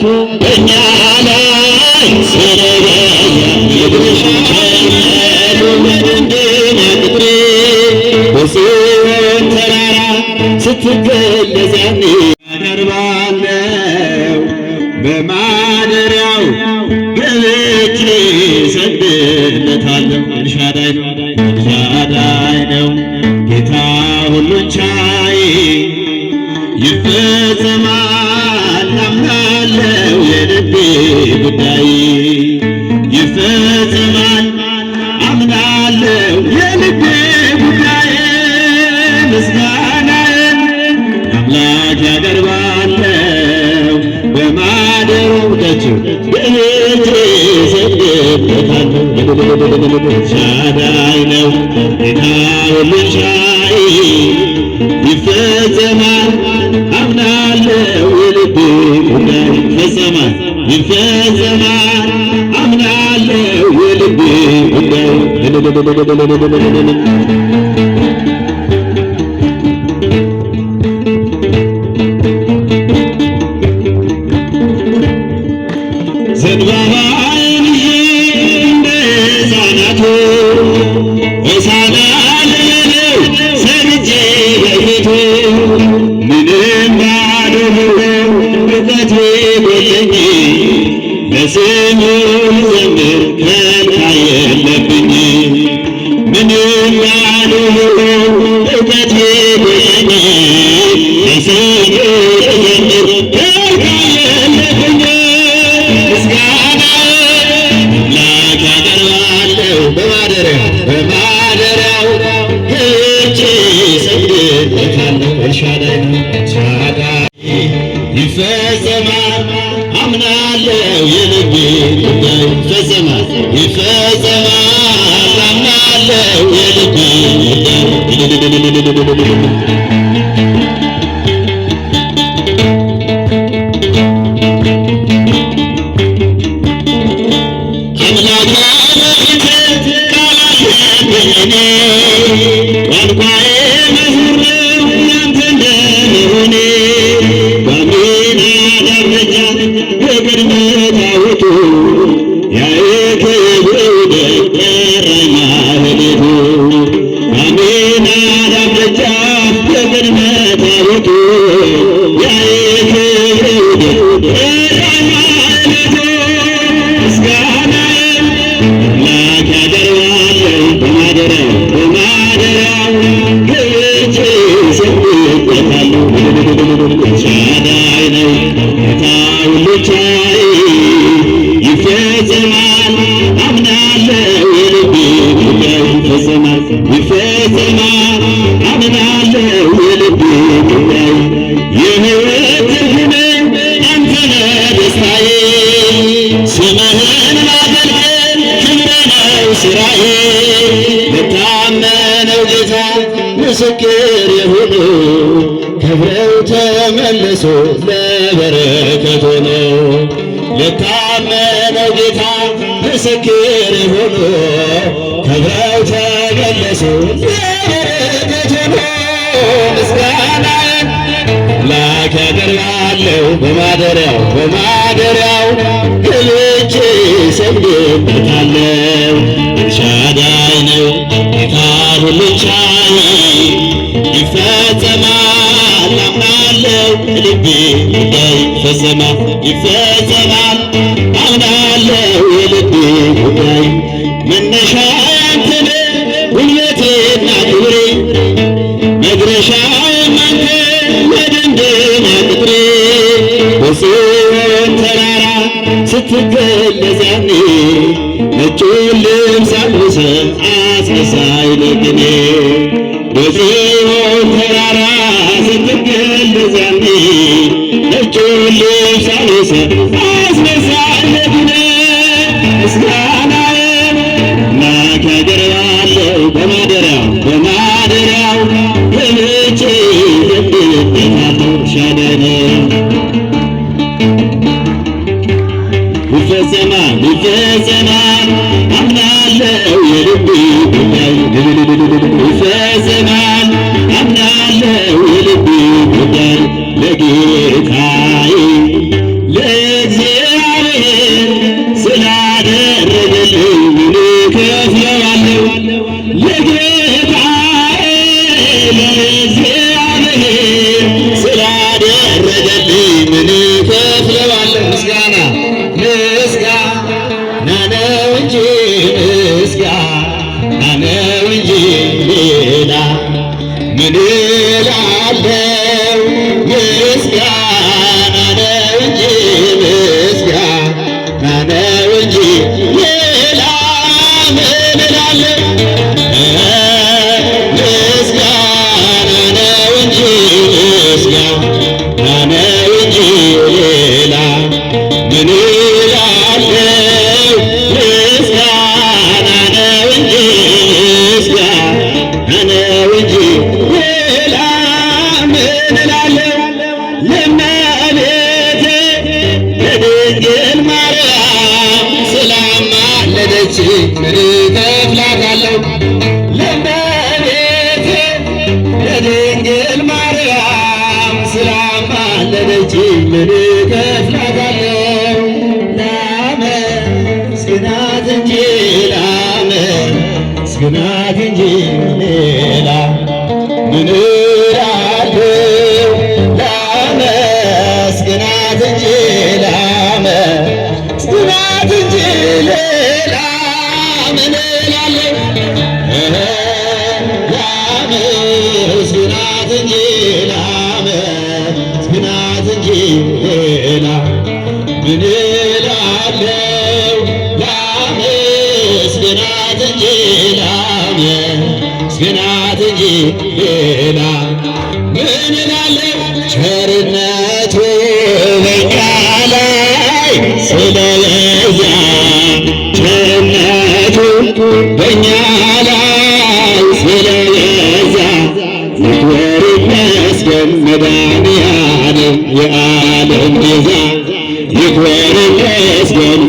ምሕረቱ በእኛ ላይ ስለበዛ ቸርነቱ በድንግል ቅጥሬ በጽዮን ተራራ ስትገለጽ ያኔ አደርባለው በማደሪያው ገብቼ ሰግድለታለሁ። ኤልሻዳይ ነው ኤልሻዳይ ነው ጌታ ሁሉን ቻይ ይፈጸማል አምናለው የልቤ ጉዳይ ይፈጸማል አምናለው የልቤ ጉዳይ ምስጋናዬን አምላክ ያቀርባለው በማደሪያው ደጅ ገብቼ ሰግድለታለሁ። ኤልሻዳይ ነው ጌታ ሁሉን ቻይ ይፈጸማል አምናለው የልቤ ጉዳይ ይፈጸማል ይፈጸማል አምናለው የልቤ ጉዳይ ዘንባባዬን ይዤ እንደ ሕፃናቱ እሳላለሁ ሰግጄ በፊቱ ምንም ባልሆነው እውቀቴ ጎለኝ ለስሙ ልዘምር ከልካይ የለብኝ ምንም ባልሆነው እውቀቴ ጎለኝ ለስሙ ልዘምር ከልካይ የለብኝ ምስጋና አምላክ ያቀርባለሁ በማደሪያው ገብቼ ሰግድለታለሁ። ኤልሻዳይ ነው ኤልሻዳይ ይፈጸማል አምናለው የልቤ ጉዳይ ይፈጸማል ይፈጸማል አምናለው የልቤ ጉዳይ ቋንቋዬ መዝሙር ነው ያንተ እንደመሆኔ በአሚናዳብ ደጃፍ በቅድመ ታቦቱ የክብር ጠራኝ ማህሌቱ በአሚናዳብ ደጃፍ በቅድመ ታቦቱ የክብር ጠራኝ ማህሌቱ ምስጋናዬን አምላክ ያቀርባለሁ በማደሪያው ገብቼ ሰግድለታለሁ። ኤልሻዳይ ነው ጌታ ሁሉን ቻይ ይፈጸማል አምናለው የልቤ ጉዳይ ይፈጸማል ይፈጸማል አምናለው የልቤ ጉዳይ የሕይወት ትርጉሜ አንተ ነህ ደስታዬ ስምህን ማገልገል ክብሬ ነው ሥራዬ ለታመነው ጌታ ምስክር የሆኑ ከብረው ተመለሱ ለበረከት ሆነው ለታመነው ጌታ ምስክር የሆኑ ከብረው ተመለሱ ለበረከት ሆነው ምስጋናን አምላክ ያቀርባለሁ በማደሪያው ገብቼ ሰግድለታለሁ። ኤልሻዳይ ነው ጌታ ሁሉን ቻይ ይፈጸማል አምናለው የልቤ ጉዳይ ይፈጸማል አምናለው የልቤ ጉዳይ መነሻዬ አንተ ነህ ጉልበቴና ክብሬ መድረሻዬም አንተ መደምደሚያ ቅጥሬ በጽዮን ተራራ ስትገለጽ ያኔ ነጩን ልብስ አልብሰህ አስነሳኝ ለቅኔ በጽዮን ተራራ ስትገለጽ ያኔ ነጩን ልብስ አልብሰህ አስነሳኝ ለቅኔ ምስጋናዬን አምላክ ያቀርባለሁ በማደሪያው ገብቼ ሰግድለታለሁ። ኤልሻዳይ ነው ይፈጸማል አምናለው የልቤ ጉዳይ ይፈጸማል አምናለው የልቤ ጉዳይ ለጌታዬ ምን እከፍላታለሁ? ላመስግናት እንጂ ላመስግናት እንጂ ሌላ ምን እላለሁ? ላመስግናት እንጂ ላመስግናት እንጂ ሌላ ምን እላለሁ? ላመስግናት እንጂ ላመስግናት እንጂ ሌላ ምን እላለሁ? ላመስግናት እንጂ ላመስግናት እንጂ ሌላ ምን እላለሁ? ቸርነቱ በእኛ ላይ ስለበዛ ቸርነቱ በእኛ ላይ ስለበዛ ይክበር ይመስገን መድኃኒዓለም የዓለም ቤዛ ይክበር ይመስገን